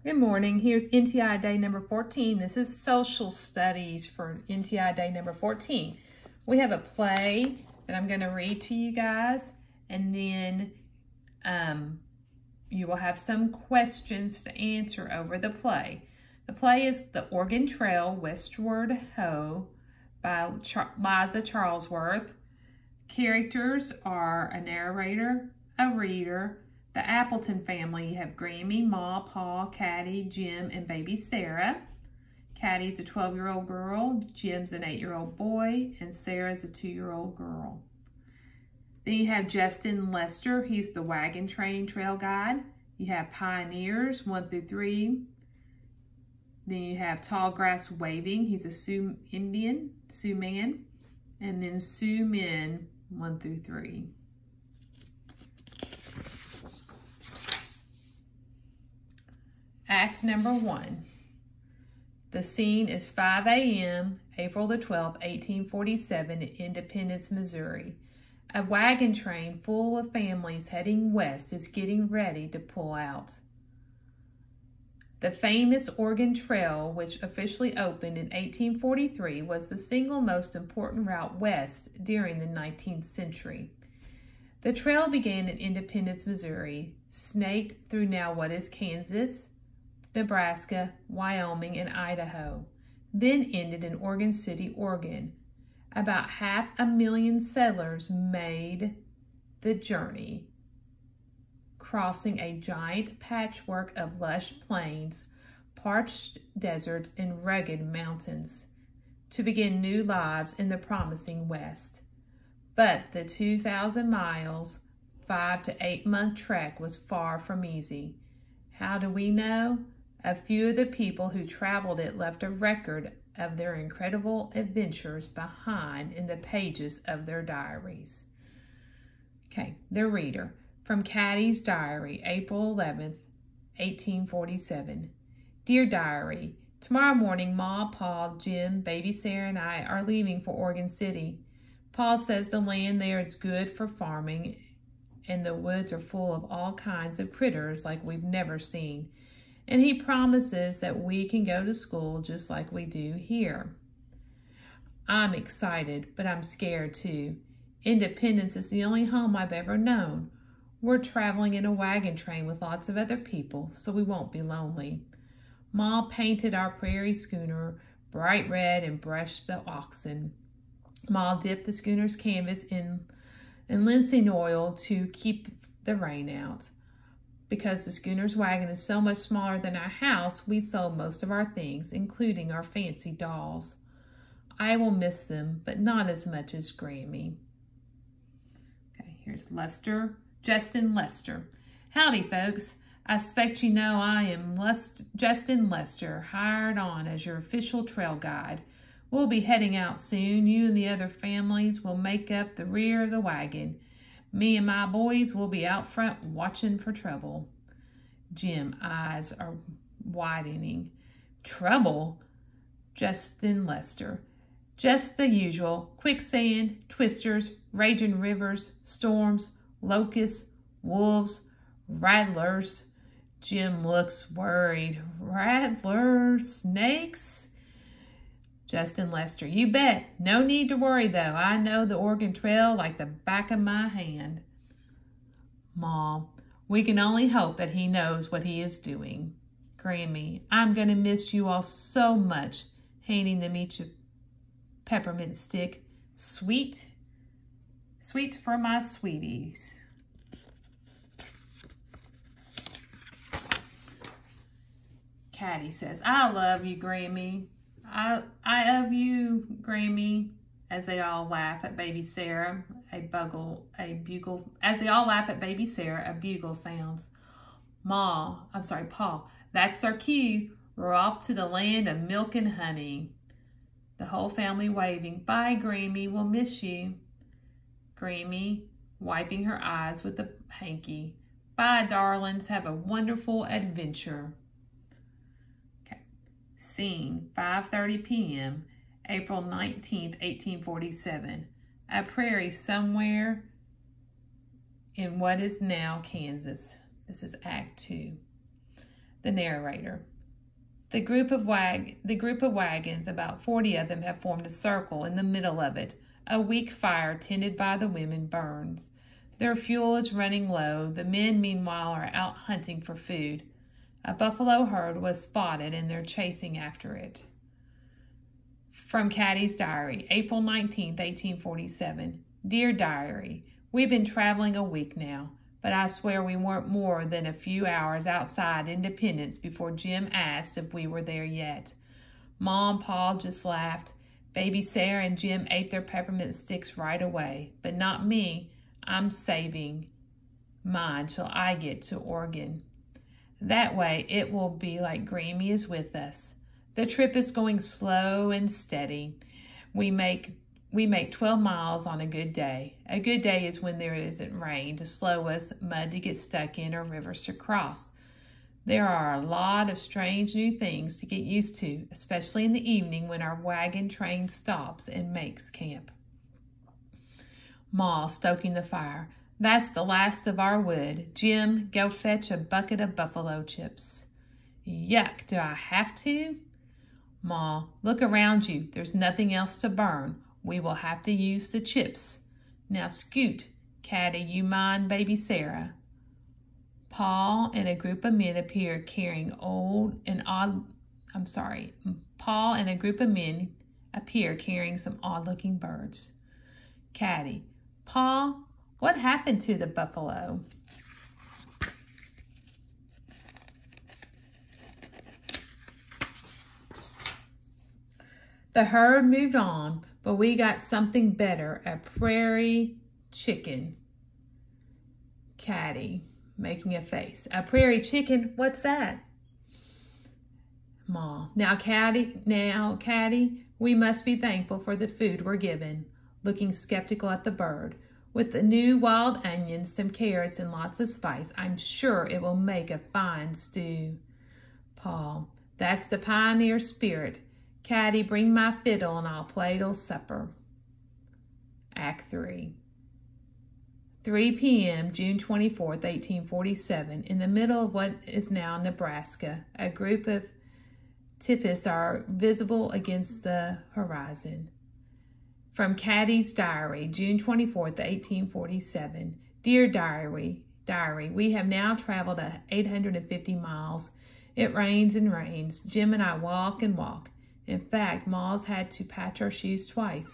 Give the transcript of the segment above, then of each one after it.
Good morning. Here's NTI day number 14. This is social studies for NTI day number 14. We have a play that I'm going to read to you guys, and then you will have some questions to answer over the play. The play is The Oregon Trail Westward Ho by Liza Charlesworth. Characters are a narrator, a reader, the Appleton family. You have Grammy, Ma, Pa, Caddy, Jim, and baby Sarah. Caddy's a 12-year-old girl, Jim's an 8-year-old boy, and Sarah's a 2-year-old girl. Then you have Justin Lester. He's the wagon train trail guide. You have Pioneers 1 through 3. Then you have Tall Grass Waving. He's a Sioux Indian, Sioux man. And then Sioux Men 1 through 3. Act number 1. The scene is 5 a.m., April the 12th, 1847 in Independence, Missouri. A wagon train full of families heading west is getting ready to pull out. The famous Oregon Trail, which officially opened in 1843, was the single most important route west during the 19th century. The trail began in Independence, Missouri, snaked through now what is Kansas, Nebraska, Wyoming, and Idaho, then ended in Oregon City, Oregon. About 500,000 settlers made the journey, crossing a giant patchwork of lush plains, parched deserts, and rugged mountains, to begin new lives in the promising West. But the 2,000 miles, 5 to 8 month trek was far from easy. How do we know? A few of the people who traveled it left a record of their incredible adventures behind in the pages of their diaries. Okay, the reader. From Caddy's diary, April 11th, 1847. Dear diary, tomorrow morning, Ma, Pa, Jim, baby Sarah, and I are leaving for Oregon City. Pa says the land there is good for farming, and the woods are full of all kinds of critters like we've never seen. And he promises that we can go to school just like we do here. I'm excited, but I'm scared too. Independence is the only home I've ever known. We're traveling in a wagon train with lots of other people, so we won't be lonely. Ma painted our prairie schooner bright red and brushed the oxen. Ma dipped the schooner's canvas in linseed oil to keep the rain out. Because the schooner's wagon is so much smaller than our house, we sold most of our things, including our fancy dolls. I will miss them, but not as much as Grammy. Okay, here's Justin Lester. Howdy, folks. I expect you know I am Justin Lester, hired on as your official trail guide. We'll be heading out soon. You and the other families will make up the rear of the wagon. Me and my boys will be out front watching for trouble. Jim, eyes are widening. Trouble? Justin Lester. Just the usual. Quicksand, twisters, raging rivers, storms, locusts, wolves, rattlers. Jim looks worried. Rattlers? Snakes? Justin Lester, you bet. No need to worry, though. I know the Oregon Trail like the back of my hand. Mom, we can only hope that he knows what he is doing. Grammy, I'm going to miss you all so much, handing them each a peppermint stick. Sweets for my sweeties. Caddy says, I love you, Grammy. I love you, Grammy, as they all laugh at baby Sarah. As they all laugh at baby Sarah, a bugle sounds. Pa, that's our cue. We're off to the land of milk and honey. The whole family waving. Bye, Grammy, we'll miss you. Grammy, wiping her eyes with a hanky. Bye, darlings, have a wonderful adventure. Scene, 5:30 p.m., April 19th, 1847. A prairie somewhere in what is now Kansas. This is Act 2. The narrator. The group of wagons, about 40 of them, have formed a circle in the middle of it. A weak fire tended by the women burns. Their fuel is running low. The men, meanwhile, are out hunting for food. A buffalo herd was spotted, and they're chasing after it. From Caddy's diary, April 19th, 1847. Dear Diary, we've been traveling a week now, but I swear we weren't more than a few hours outside Independence before Jim asked if we were there yet. Ma and Pa just laughed. Baby Sarah and Jim ate their peppermint sticks right away, but not me. I'm saving mine till I get to Oregon. That way it will be like Grammy is with us. The trip is going slow and steady. We make 12 miles on a good day. A good day is when there isn't rain to slow us, mud to get stuck in, or rivers to cross. There are a lot of strange new things to get used to, especially in the evening when our wagon train stops and makes camp. Ma, stoking the fire. That's the last of our wood. Jim, go fetch a bucket of buffalo chips. Yuck, do I have to? Ma, look around you. There's nothing else to burn. We will have to use the chips. Now scoot. Caddy, you mind Baby Sarah? Pa and a group of men appear carrying some odd-looking birds. Caddy, Pa, what happened to the buffalo? The herd moved on, but we got something better, a Prairie Chicken. Caddy, making a face. A Prairie Chicken? What's that? Ma, now Caddy, we must be thankful for the food we're given. Looking skeptical at the bird. With the new wild onions, some carrots, and lots of spice, I'm sure it will make a fine stew. Pa, that's the pioneer spirit. Caddy, bring my fiddle and I'll play till supper. Act 3. 3 p.m., June 24th, 1847, in the middle of what is now Nebraska, a group of tipis are visible against the horizon. From Caddy's diary, June 24th, 1847. Dear Diary, we have now traveled 850 miles. It rains and rains. Jim and I walk and walk. In fact, Ma's had to patch our shoes twice.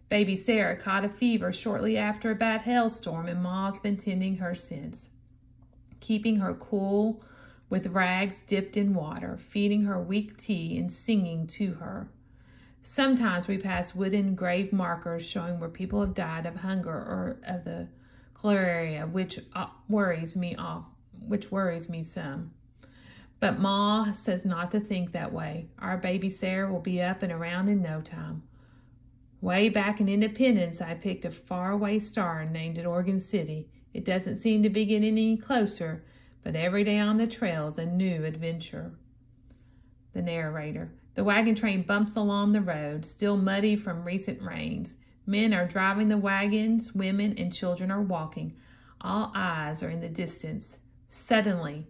Baby Sarah caught a fever shortly after a bad hailstorm, and Ma's been tending her since, keeping her cool with rags dipped in water, feeding her weak tea, and singing to her. Sometimes we pass wooden grave markers showing where people have died of hunger or of the cholera, which worries me some. But Ma says not to think that way. Our baby Sarah will be up and around in no time. Way back in Independence, I picked a faraway star and named it Oregon City. It doesn't seem to be getting any closer, but every day on the trail is a new adventure. The narrator. The wagon train bumps along the road, still muddy from recent rains. Men are driving the wagons, women and children are walking. All eyes are in the distance. Suddenly,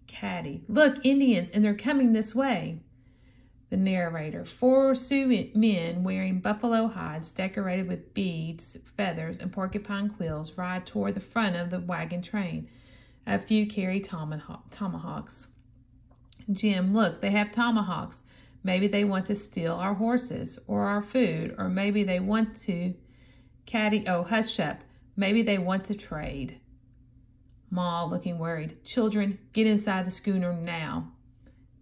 Caddy, look, Indians, and they're coming this way. The narrator. 4 Sioux men wearing buffalo hides decorated with beads, feathers, and porcupine quills ride toward the front of the wagon train. A few carry tomahawks. Jim, look, they have tomahawks. Maybe they want to steal our horses or our food, or maybe they want to... Caddy, oh, hush up. Maybe they want to trade. Ma, looking worried. Children, get inside the schooner now.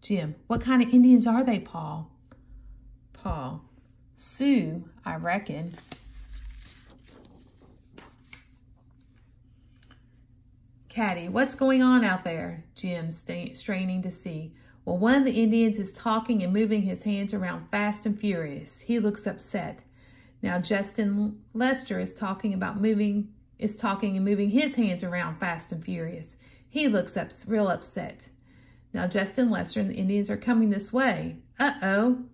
Jim, what kind of Indians are they, Pa? Pa, Sioux, I reckon. Caddy, what's going on out there? Jim, straining to see. Well, one of the Indians is talking and moving his hands around fast and furious. He looks upset. Now Justin Lester is talking and moving his hands around fast and furious. He looks real upset. Now Justin Lester and the Indians are coming this way. Uh-oh.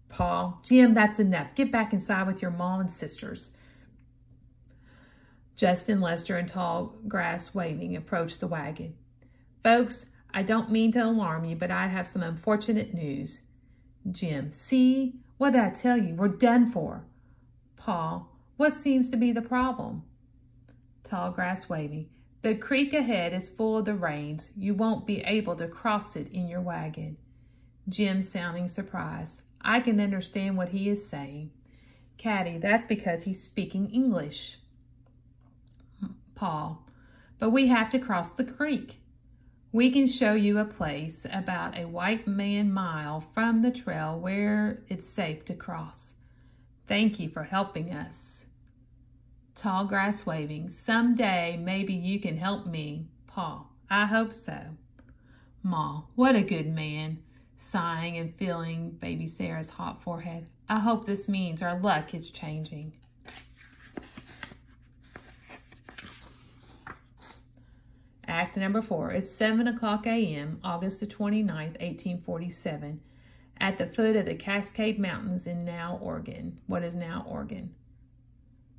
Pa, Jim, that's enough. Get back inside with your mom and sisters. Justin Lester and Tall Grass waving approach the wagon. Folks, I don't mean to alarm you, but I have some unfortunate news. Jim, see? What did I tell you? We're done for. Paul, what seems to be the problem? Tallgrass waving. The creek ahead is full of the rains. You won't be able to cross it in your wagon. Jim sounding surprised. I can understand what he is saying. Caddy, that's because he's speaking English. Paul, but we have to cross the creek. We can show you a place about a white man mile from the trail where it's safe to cross. Thank you for helping us. Tallgrass waving. Someday maybe you can help me. Paul, I hope so. Ma, what a good man. Sighing and feeling baby Sarah's hot forehead. I hope this means our luck is changing. Act number 4 is 7:00 a.m., August the 29th, 1847, at the foot of the Cascade Mountains in what is now Oregon.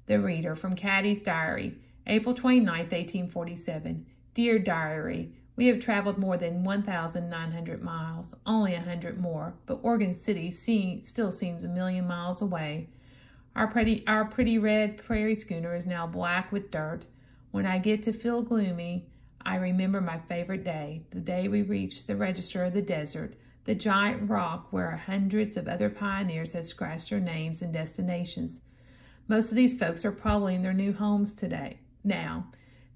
The reader from Caddy's Diary, April 29th, 1847. Dear Diary, we have traveled more than 1,900 miles, only 100 more, but Oregon City still seems a million miles away. Our pretty red prairie schooner is now black with dirt. When I get to feel gloomy, I remember my favorite day, the day we reached the register of the desert, the giant rock where hundreds of other pioneers had scratched their names and destinations. Most of these folks are probably in their new homes now.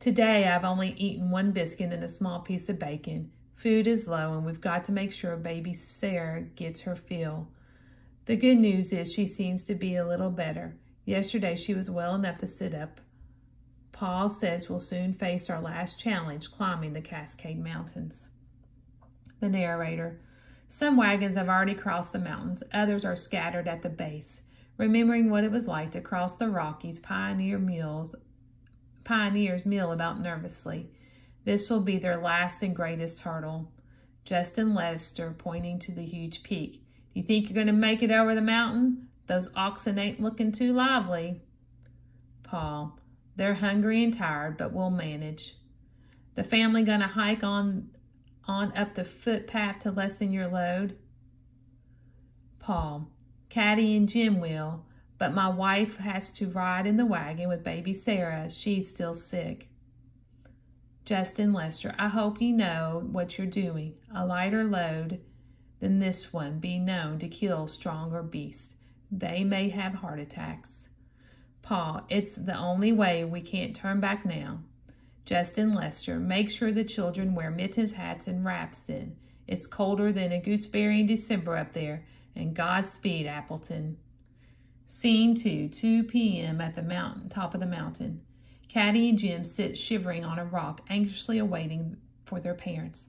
Today, I've only eaten one biscuit and a small piece of bacon. Food is low, and we've got to make sure baby Sarah gets her fill. The good news is she seems to be a little better. Yesterday, she was well enough to sit up. Paul says we'll soon face our last challenge, climbing the Cascade Mountains. The narrator. Some wagons have already crossed the mountains. Others are scattered at the base. Remembering what it was like to cross the Rockies, pioneers mill about nervously. This will be their last and greatest hurdle. Justin Lester, pointing to the huge peak. Do you think you're going to make it over the mountain? Those oxen ain't looking too lively. Paul, they're hungry and tired, but we'll manage. The family going to hike on up the footpath to lessen your load? Paul, Caddy and Jim will, but my wife has to ride in the wagon with baby Sarah. She's still sick. Justin Lester, I hope you know what you're doing. A lighter load than this one be known to kill stronger beasts. They may have heart attacks. Paul, it's the only way. We can't turn back now. Justin Lester, make sure the children wear mittens, hats, and wraps in. It's colder than a gooseberry in December up there. And Godspeed, Appleton. Scene 2, 2 p.m. at the top of the mountain. Caddy and Jim sit shivering on a rock, anxiously awaiting for their parents.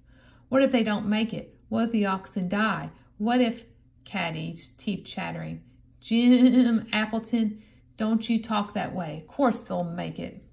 What if they don't make it? What if the oxen die? What if, Caddy's teeth chattering. Jim, Appleton, don't you talk that way. Of course they'll make it.